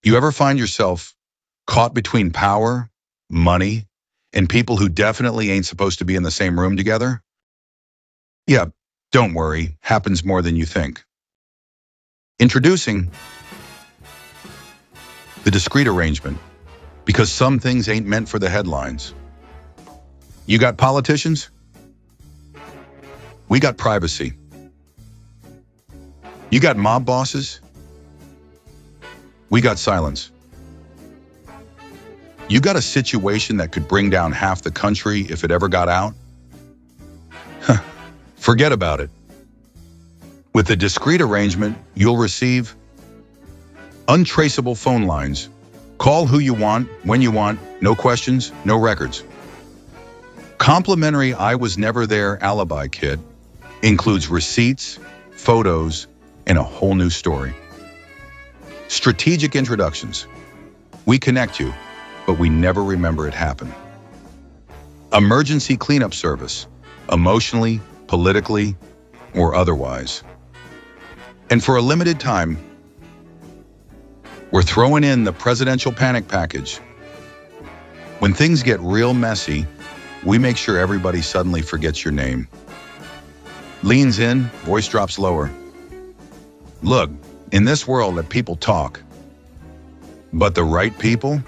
You ever find yourself caught between power, money, and people who definitely ain't supposed to be in the same room together? Yeah, don't worry, happens more than you think. Introducing the discrete arrangement, because some things ain't meant for the headlines. You got politicians? We got privacy. You got mob bosses? We got silence. You got a situation that could bring down half the country if it ever got out? Forget about it. With the discrete arrangement, you'll receive untraceable phone lines. Call who you want, when you want, no questions, no records. Complimentary I was never there alibi kit includes receipts, photos, and a whole new story. Strategic introductions. We connect you, but we never remember it happened. Emergency cleanup service, emotionally, politically, or otherwise. And for a limited time, we're throwing in the presidential panic package. When things get real messy, we make sure everybody suddenly forgets your name. Leans in, voice drops lower. Look, in this world that people talk, but the right people,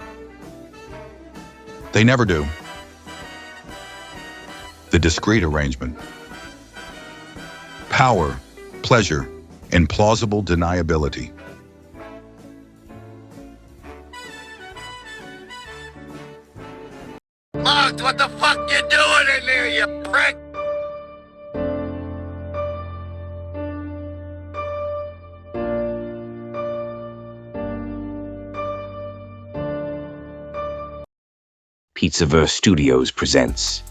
they never do. The discrete arrangement. Power, pleasure, and plausible deniability. Mugs, what the fuck you doing in there, you prick? Pizzaverse Studios presents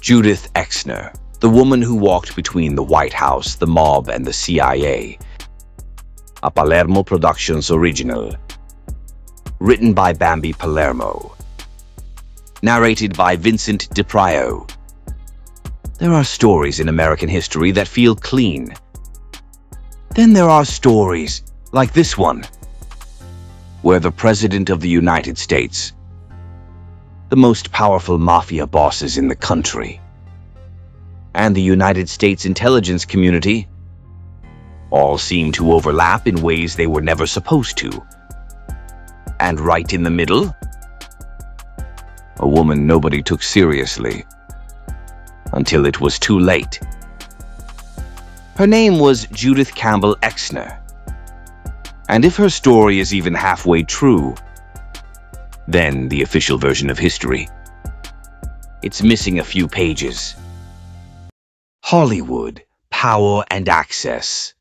Judith Exner, the woman who walked between the White House, the mob, and the CIA. A Palermo Productions original. Written by Bambi Palermo. Narrated by Vincent DiPrio. There are stories in American history that feel clean. Then there are stories like this one, where the President of the United States, the most powerful mafia bosses in the country, and the United States intelligence community all seem to overlap in ways they were never supposed to. And right in the middle, a woman nobody took seriously until it was too late. Her name was Judith Campbell Exner. And if her story is even halfway true, then the official version of history, it's missing a few pages. Hollywood, power and access.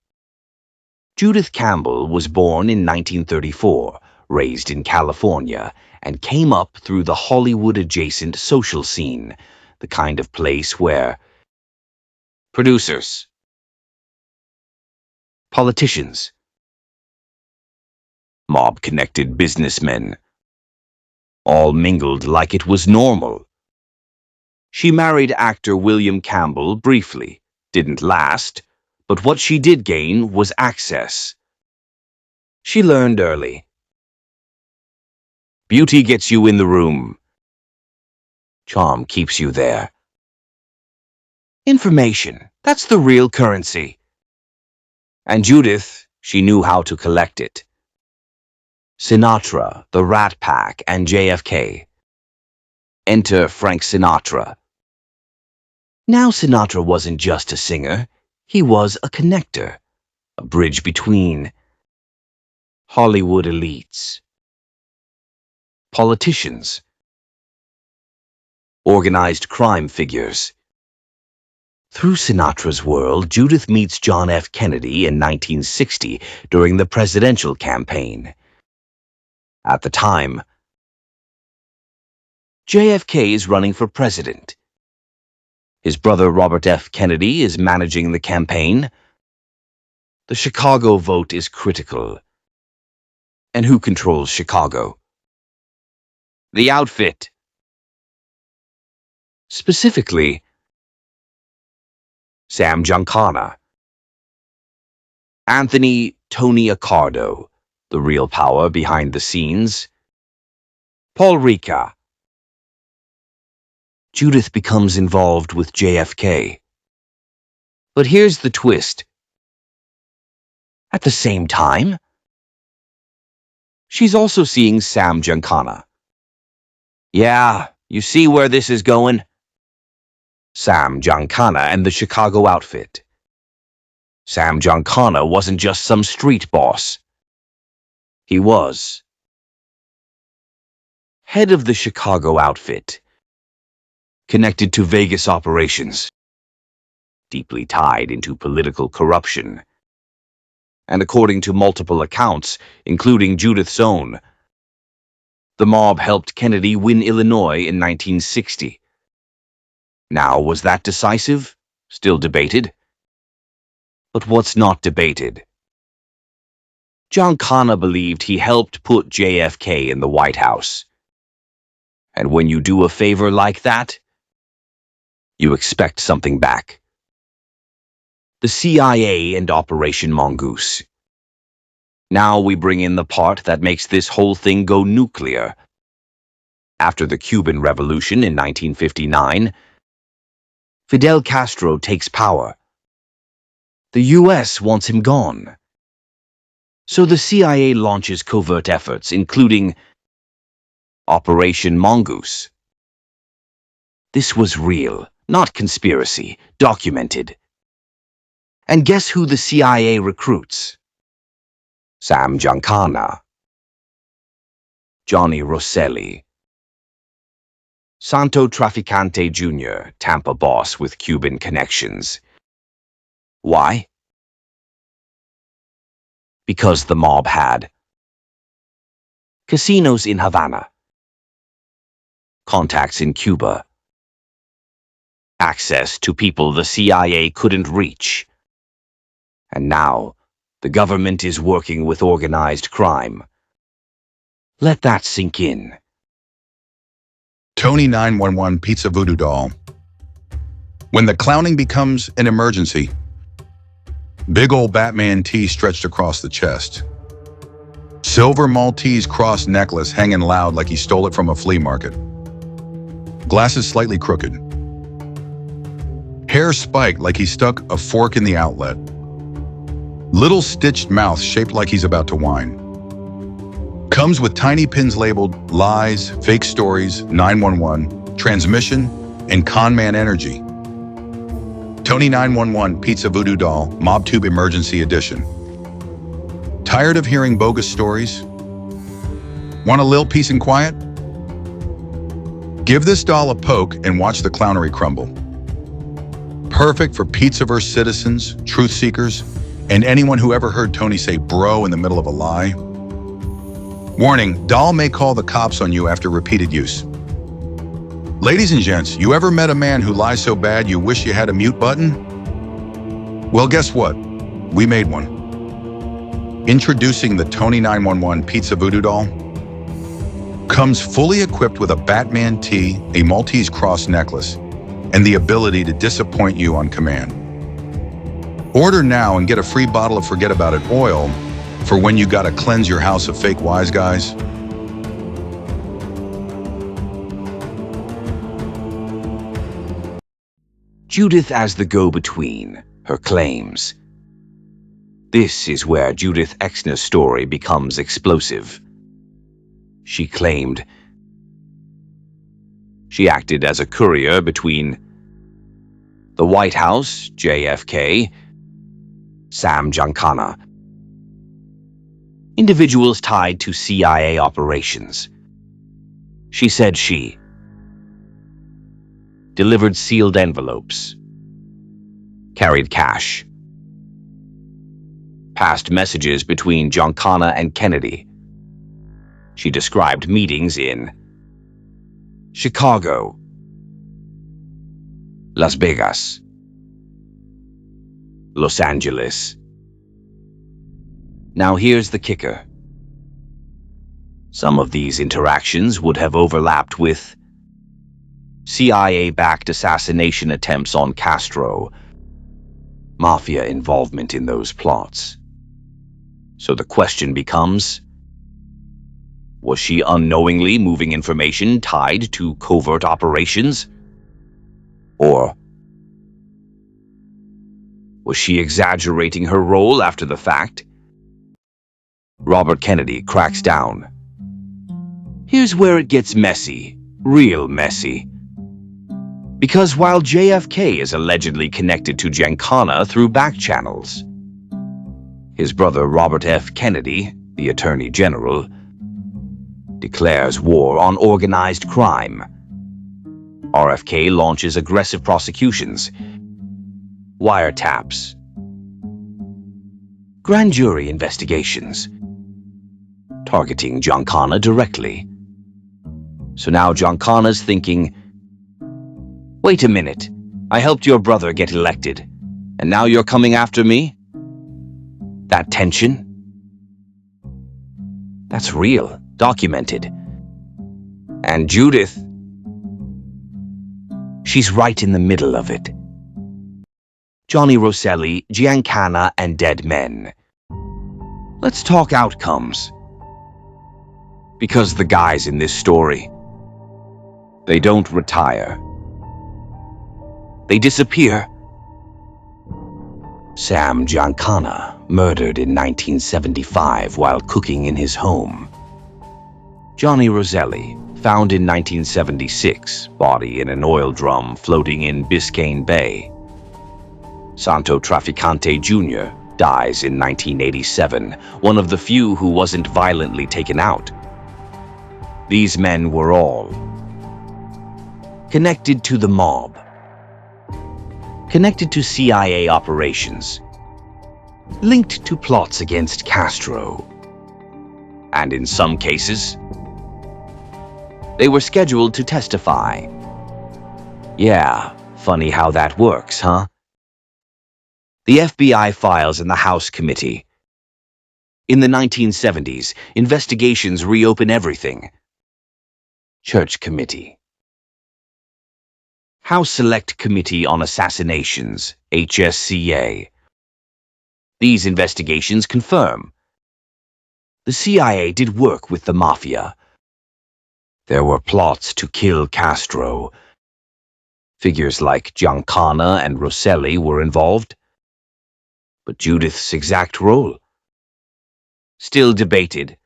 Judith Campbell was born in 1934, raised in California, and came up through the Hollywood-adjacent social scene, the kind of place where producers, politicians, mob-connected businessmen all mingled like it was normal. She married actor William Campbell briefly, didn't last, but what she did gain was access. She learned early. Beauty gets you in the room. Charm keeps you there. Information, that's the real currency. And Judith, she knew how to collect it. Sinatra, the Rat Pack, and JFK. Enter Frank Sinatra. Now Sinatra wasn't just a singer, he was a connector, a bridge between Hollywood elites, politicians, organized crime figures. Through Sinatra's world, Judith meets John F. Kennedy in 1960 during the presidential campaign. At the time, JFK is running for president. His brother Robert F. Kennedy is managing the campaign. The Chicago vote is critical. And who controls Chicago? The outfit. Specifically, Sam Giancana, Anthony Tony Accardo, The real power behind the scenes. Paul Ricca. Judith becomes involved with JFK. But here's the twist. At the same time, she's also seeing Sam Giancana. Yeah, you see where this is going? Sam Giancana and the Chicago outfit. Sam Giancana wasn't just some street boss. He was head of the Chicago outfit, connected to Vegas operations, deeply tied into political corruption. And according to multiple accounts, including Judith's own, the mob helped Kennedy win Illinois in 1960. Now, was that decisive? Still debated. But what's not debated? Giancana believed he helped put JFK in the White House. And when you do a favor like that, you expect something back. The CIA and Operation Mongoose. Now we bring in the part that makes this whole thing go nuclear. After the Cuban Revolution in 1959, Fidel Castro takes power. The U.S. wants him gone. So the CIA launches covert efforts, including Operation Mongoose. This was real, not conspiracy, documented. And guess who the CIA recruits? Sam Giancana, Johnny Rosselli, Santo Traficante Jr., Tampa boss with Cuban connections. Why? Because the mob had casinos in Havana, contacts in Cuba, access to people the CIA couldn't reach. And now, the government is working with organized crime. Let that sink in. Tony 911 Pizza Voodoo Doll. When the clowning becomes an emergency, big old Batman tee stretched across the chest. Silver Maltese cross necklace hanging loud like he stole it from a flea market. Glasses slightly crooked. Hair spiked like he stuck a fork in the outlet. Little stitched mouth shaped like he's about to whine. Comes with tiny pins labeled lies, fake stories, 911, transmission, and con man energy. Tony 911 Pizza Voodoo Doll MobTube Emergency Edition. Tired of hearing bogus stories? Want a little peace and quiet? Give this doll a poke and watch the clownery crumble. Perfect for Pizzaverse citizens, truth seekers, and anyone who ever heard Tony say bro in the middle of a lie. Warning, doll may call the cops on you after repeated use. Ladies and gents, you ever met a man who lies so bad you wish you had a mute button? Well, guess what? We made one. Introducing the Tony 911 Pizza Voodoo Doll. Comes fully equipped with a Batman tee, a Maltese cross necklace, and the ability to disappoint you on command. Order now and get a free bottle of Forget About It oil for when you gotta cleanse your house of fake wise guys. Judith as the go-between, her claims. This is where Judith Exner's story becomes explosive. She claimed she acted as a courier between the White House, JFK, Sam Giancana, individuals tied to CIA operations. She said she delivered sealed envelopes, carried cash, passed messages between Giancana and Kennedy. She described meetings in Chicago, Las Vegas, Los Angeles. Now here's the kicker. Some of these interactions would have overlapped with CIA-backed assassination attempts on Castro, Mafia involvement in those plots. So the question becomes, was she unknowingly moving information tied to covert operations? Or was she exaggerating her role after the fact? Robert Kennedy cracks down. Here's where it gets messy, real messy. Because while JFK is allegedly connected to Giancana through back channels, his brother Robert F. Kennedy, the Attorney General, declares war on organized crime. RFK launches aggressive prosecutions, wiretaps, grand jury investigations, targeting Giancana directly. So now Giancana's thinking, wait a minute, I helped your brother get elected, and now you're coming after me? That tension? That's real, documented. And Judith, she's right in the middle of it. Johnny Rosselli, Giancana, and dead men. Let's talk outcomes. Because the guys in this story, they don't retire. They disappear. Sam Giancana, murdered in 1975 while cooking in his home. Johnny Rosselli, found in 1976, body in an oil drum floating in Biscayne Bay. Santo Traficante Jr. dies in 1987, one of the few who wasn't violently taken out. These men were all connected to the mob, connected to CIA operations, linked to plots against Castro. And in some cases, they were scheduled to testify. Yeah, funny how that works, huh? The FBI files in the House Committee. In the 1970s, investigations reopen everything. Church Committee. House Select Committee on Assassinations, HSCA. These investigations confirm the CIA did work with the Mafia. There were plots to kill Castro. Figures like Giancana and Rosselli were involved. But Judith's exact role? Still debated.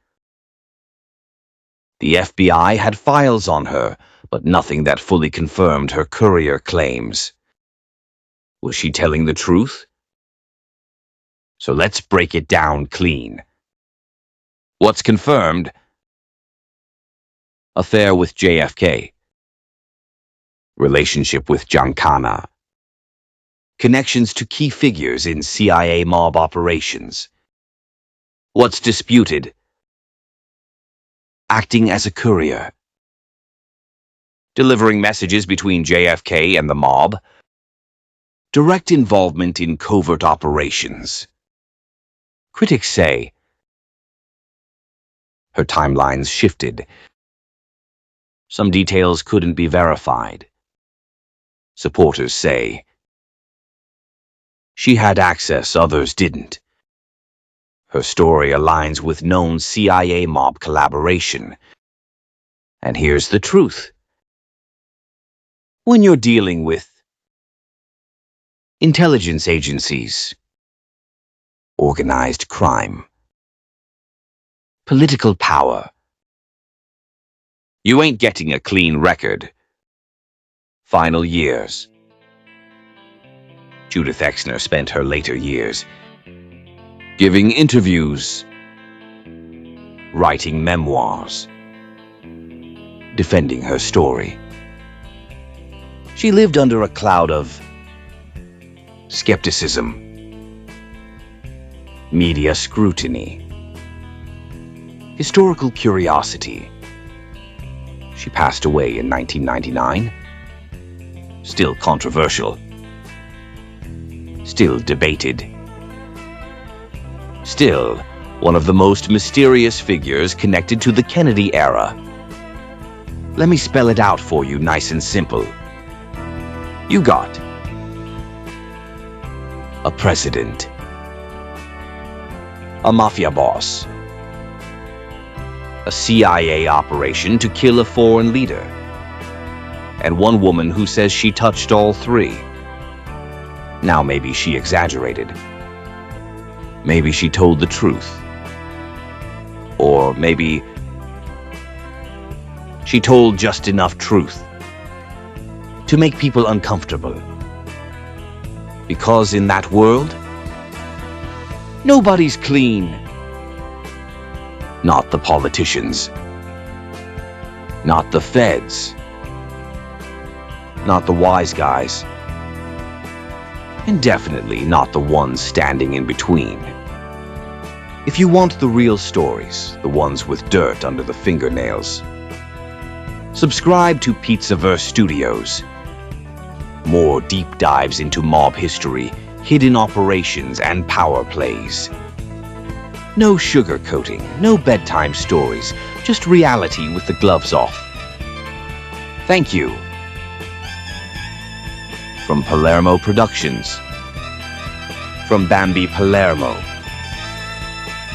The FBI had files on her, but nothing that fully confirmed her courier claims. Was she telling the truth? So let's break it down clean. What's confirmed? Affair with JFK. Relationship with Giancana. Connections to key figures in CIA mob operations. What's disputed? Acting as a courier. Delivering messages between JFK and the mob. Direct involvement in covert operations. Critics say her timelines shifted. Some details couldn't be verified. Supporters say she had access others didn't. Her story aligns with known CIA mob collaboration. And here's the truth. When you're dealing with intelligence agencies, organized crime, political power, you ain't getting a clean record. Final years. Judith Exner spent her later years giving interviews, writing memoirs, defending her story. She lived under a cloud of skepticism, media scrutiny, historical curiosity. She passed away in 1999. Still controversial. Still debated. Still one of the most mysterious figures connected to the Kennedy era. Let me spell it out for you nice and simple. You got a president, a mafia boss, a CIA operation to kill a foreign leader, and one woman who says she touched all three. Now maybe she exaggerated. Maybe she told the truth. Or maybe she told just enough truth to make people uncomfortable. Because in that world, nobody's clean. Not the politicians. Not the feds. Not the wise guys. And definitely not the ones standing in between. If you want the real stories, the ones with dirt under the fingernails, subscribe to Pizzaverse Studios. More deep dives into mob history, hidden operations, and power plays. No sugarcoating, no bedtime stories, just reality with the gloves off. Thank you. From Palermo Productions, from Bambi Palermo,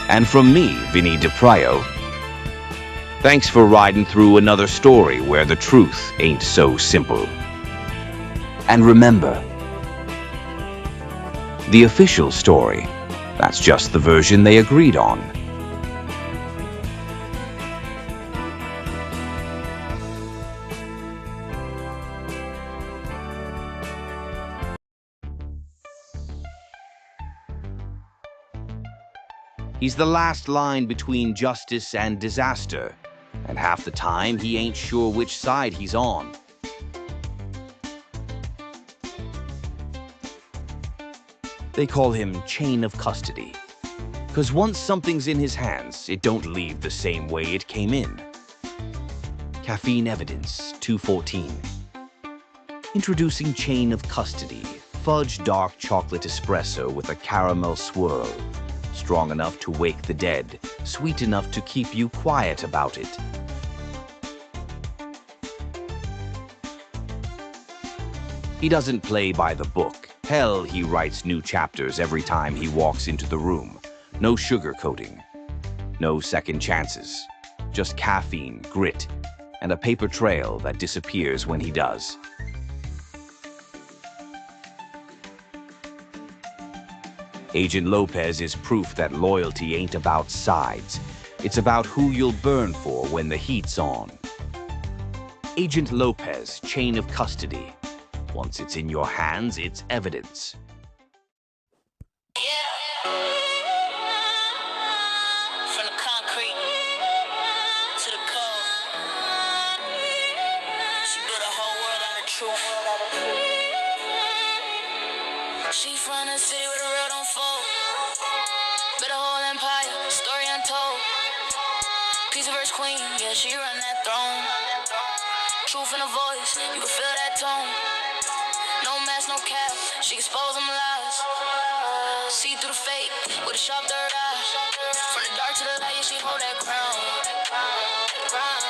and from me, Vinny DePrio. Thanks for riding through another story where the truth ain't so simple. And remember, the official story, that's just the version they agreed on. He's the last line between justice and disaster, and half the time he ain't sure which side he's on. They call him chain of custody, because once something's in his hands, it don't leave the same way it came in. Caffeine Evidence 214. Introducing Chain of Custody, fudge dark chocolate espresso with a caramel swirl. Strong enough to wake the dead, sweet enough to keep you quiet about it. He doesn't play by the book. Hell, he writes new chapters every time he walks into the room. No sugarcoating. No second chances. Just caffeine, grit, and a paper trail that disappears when he does. Agent Lopez is proof that loyalty ain't about sides. It's about who you'll burn for when the heat's on. Agent Lopez, Chain of Custody. Once it's in your hands, it's evidence. From the concrete to the cold, she built a whole world out of truth. She from the city where the real don't fold. Built a whole empire, story untold. Pizzaverse queen, yeah, she run that throne. Truth in her voice, you can feel that tone. No mask, no cap, she expose them lies. See through the fake with a sharp third eye. From the dark to the light, yeah, she hold that crown.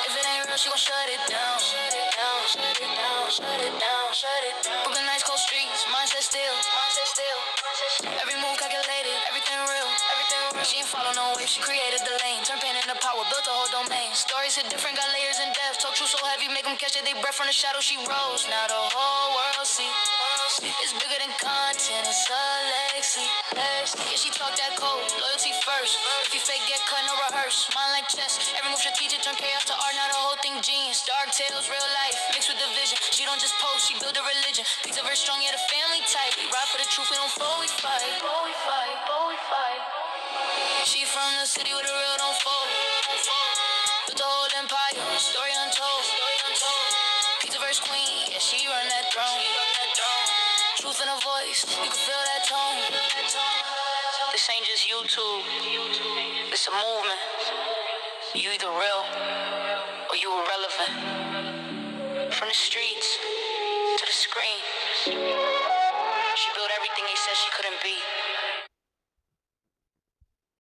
If it ain't real, she gon' shut it down. Shut it down, shut it down, shut it down, shut it down. Brooklyn nights, cold streets, mindset still, mindset still. Every move calculated, everything real, everything real. She ain't follow no wave, she created the lane. Turn pain into power, built a whole domain. Stories hit different, got layers and depth. Talk truth so heavy, make them catch it, they breath from the shadow she rose. Now the whole world see. It's bigger than content, it's a legacy. Yeah, she talk that code, loyalty first. If you fake, get cut, no rehearse. Mind like chess, every move strategic, turn chaos to art, now the whole thing genius. Dark tales, real life, mixed with the vision. She don't just post, she build a religion. Pizza very strong, yeah, the family tight. We ride for the truth, we don't fold, we fight. We fight, we fight. She from the city where the real don't fold. Built a whole empire, story untold. Pizzaverse queen, yeah, she run that throne. Truth in her voice, you can feel that tone. This ain't just YouTube, it's a movement. You either real or you irrelevant. From the streets to the screen, she built everything they said she couldn't be.